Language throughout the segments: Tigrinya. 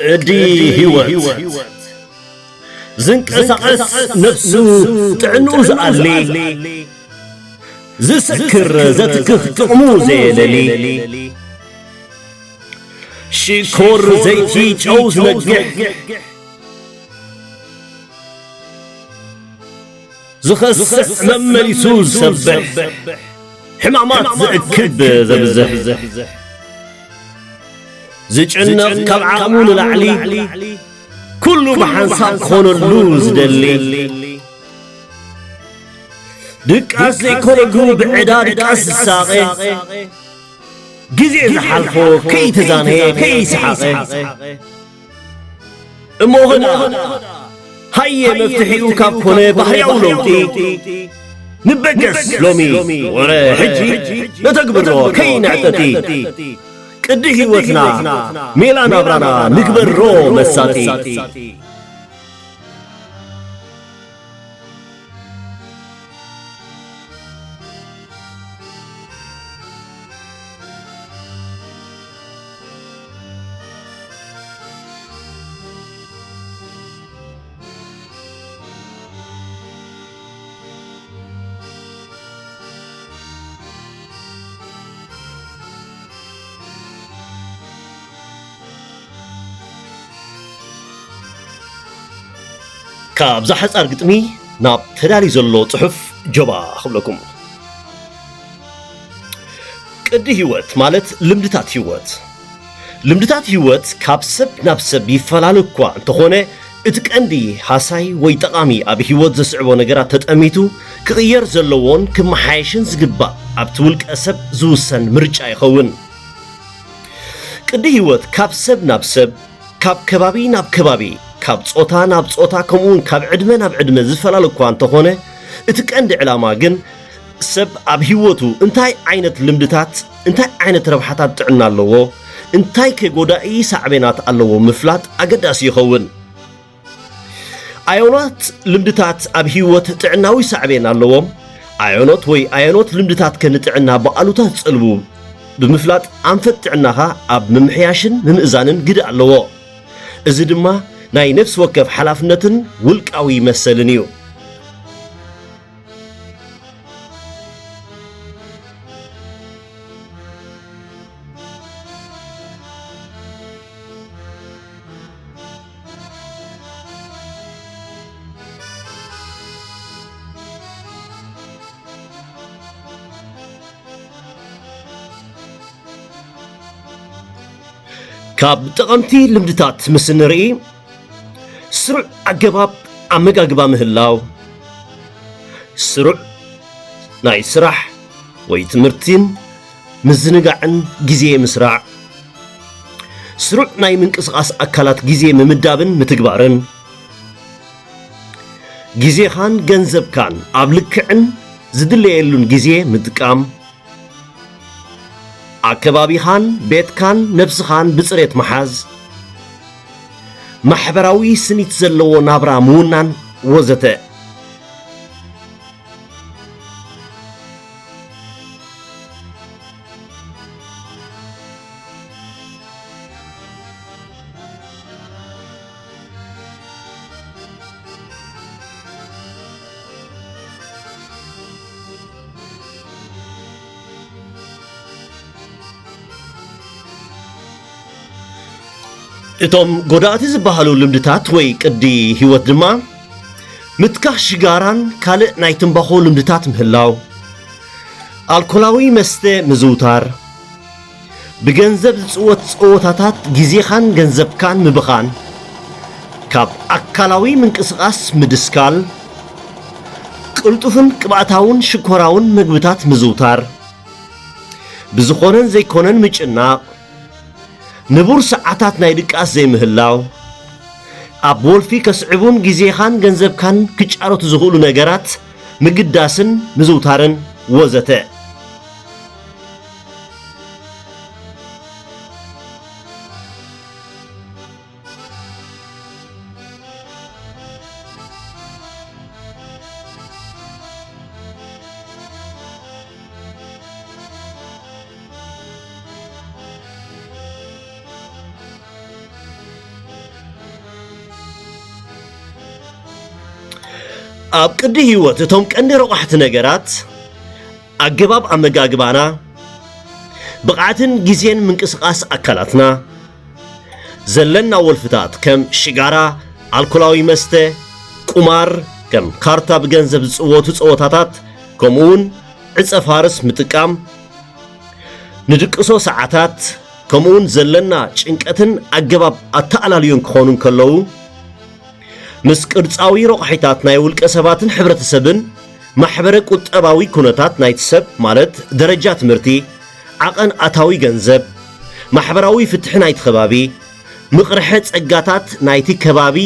قدي هيوت زنك أسعس نفسه تعنوز علي زسكر زتكف تعمو زي للي شكور زيتي جوز نجح زخس ممري سوز سبح حمامات زأكب زبزح زجنق كبعامون العلي كله بحنساب خون اللوز دلي دك أسلي كورجو بعداد دك الساقي جزء زحلفو كي تزانه كي سحاقه امو هنا هيا مفتحيو كابونه بحري أولوتي نبقس لومي ورا حجي نتقبرو كي نعتتي قدي هيوتنا ميلانا برانا نكبرو مساتي كاب زحص أرقطمي ناب تدالي زلو صحف جبا خبلكم قدي هيوت مالت لمدتات هيوت كاب سب ناب سب يفلالكوا انتخونه اتقندي حاساي وي طقامي اب هيوت زسعبو نغرات تطميتو كغير زلوون كمحايشن زغبا اب تولق اسب زوسن مرجا يخون قدي هيوت كاب سب ناب سب كاب كبابي ناب كبابي كاب صوتا ناب صوتا كمون كاب عدمه ناب عدمه زفلالكوا انتخونه اتقند علاما جن سب اب هيوتو انتاي عينت لمدتات انتاي عينت ربحاتات طعنا اللو انتاي كغوداي سعبينات اللو مفلات اقداس يخون ايونات لمدتات اب هيوت طعناوي سعبين اللو ايونات لمدتات كنطعنا بقالوتات صلبو بمفلات انفت عناها اب ممحياشن ممئزانن قد اللو እዚ ድማ ናይ ነፍስ ወከፍ ሓላፍነትን ውልቃዊ መሰልን እዩ كاب تقمتي لمدتات مسنري سرع أجباب عمق أجبام هلاو سرع ناي سرح ويتمرتين مزنقعن جزية مسرع سرع ناي منك إسقاس أكلات جزية ممدابن متقبارن جزية خان جنزب كان عبلكعن زدلي يلون جزية متقام أكبابي خان بيت كان نفس خان بصريت محاز محبراوي سنيت زلو نابرا مونان وزته እቶም ጎዳእቲ ዝበሃሉ ልምድታት ወይ ቅዲ ህይወት ድማ ምትካህ ሽጋራን ካልእ ናይ ትንባኾ ልምድታት ምህላው ኣልኮላዊ መስተ ምዝውታር ብገንዘብ ዝፅወት ፀወታታት ግዜኻን ገንዘብካን ምብኻን ካብ ኣካላዊ ምንቅስቓስ ምድስካል ቅልጡፍን ቅብኣታውን ሽኮራውን ምግብታት ምዝውታር ብዝኾነን ዘይኮነን ምጭናቕ نبور ساعات نايدقاس زي مهلاو ابول في كسعبون غزيخان ገንዘብ ካን ክጫሮት ዝኽሉ ነገራት ምግዳስን ምዝውታርን ወዘተ ኣብ ቅዲ ህይወት እቶም ቀንዲ ረቑሕቲ ነገራት ኣገባብ ኣመጋግባና ብቕዓትን ግዜን ምንቅስቓስ ኣካላትና ዘለና ወልፍታት ከም ሽጋራ ኣልኮላዊ መስተ ቁማር ከም ካርታ ብገንዘብ ዝፅወቱ ፀወታታት ከምኡውን ዕፀ ፋርስ ምጥቃም ንድቅሶ ሰዓታት ከምኡውን ዘለና ጭንቀትን ኣገባብ ኣተኣላልዮን ክኾኑ ከለዉ ምስ ቅርፃዊ ረቑሒታት ናይ ውልቀ ሰባትን ሕብረተሰብን ማሕበረ ቁጠባዊ ኩነታት ናይቲ ሰብ ማለት ደረጃ ትምህርቲ ዓቐን ኣታዊ ገንዘብ ማሕበራዊ ፍትሒ ናይቲ ከባቢ ምቕርሐ ፀጋታት ናይቲ ከባቢ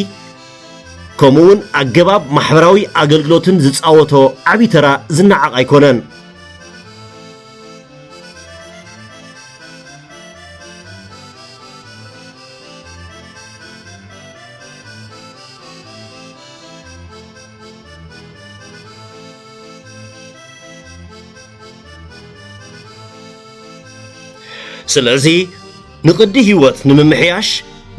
ከምኡውን ኣገባብ ማሕበራዊ ኣገልግሎትን ዝፃወቶ ዓብዪ ተራ ዝነዓቕ ኣይኮነን ስለዚ ንቅዲ ህይወት ንምምሕያሽ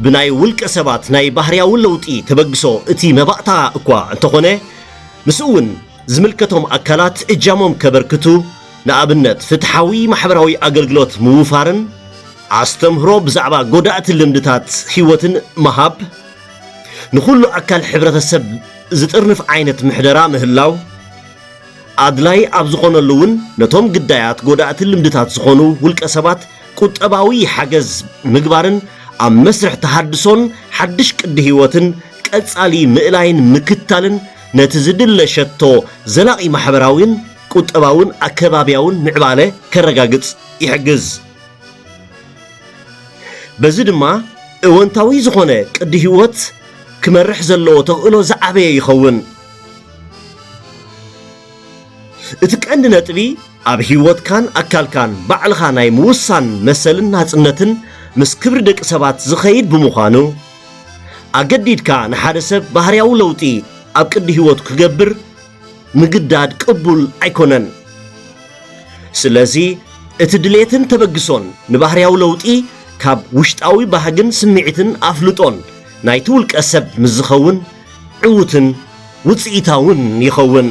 ብናይ ውልቀ ሰባት ናይ ባህርያዊ ለውጢ ተበግሶ እቲ መባእታ እኳ እንተኾነ ምስኡውን ዝምልከቶም ኣካላት እጃሞም ከበርክቱ ንኣብነት ፍትሓዊ ማሕበራዊ ኣገልግሎት ምውፋርን ኣስተምህሮ ብዛዕባ ጎዳእቲ ልምድታት ህይወትን መሃብ ንኩሉ ኣካል ሕብረተሰብ ዝጥርንፍ ዓይነት ምሕደራ ምህላው ኣድላይ ኣብ ዝኾነሉ እውን ነቶም ግዳያት ጎዳእቲ ልምድታት ዝኾኑ ውልቀ ሰባት ቁጠባዊ ሓገዝ ምግባርን ኣብ መስርሕ ተሃድሶን ሓድሽ ቅዲ ህይወትን ቀጻሊ ምእላይን ምክታልን ነቲ ዝድለ ሸቶ ዘላቒ ማሕበራዊን ቁጠባውን ኣከባብያውን ምዕባለ ከረጋግጽ ይሕግዝ በዚ ድማ እወንታዊ ዝኾነ ቅዲ ህይወት ክመርሕ ዘለዎ ተኽእሎ ዝዓበየ ይኸውን እቲ ቀንዲ ነጥቢ ኣብ ህይወትካን ኣካልካን ባዕልኻ ናይ ምውሳን መሰልን ናጽነትን ምስ ክብሪ ደቂ ሰባት ዝኸይድ ብምዃኑ ኣገዲድካ ንሓደ ሰብ ባህርያዊ ለውጢ ኣብ ቅዲ ህይወት ክገብር ምግዳድ ቅቡል ኣይኮነን ስለዚ እቲ ድሌትን ተበግሶን ንባህርያዊ ለውጢ ካብ ውሽጣዊ ባህግን ስምዒትን ኣፍልጦን ናይቲ ውልቀ ሰብ ምስ ዝኸውን ዕዉትን ውፅኢታውን ይኸውን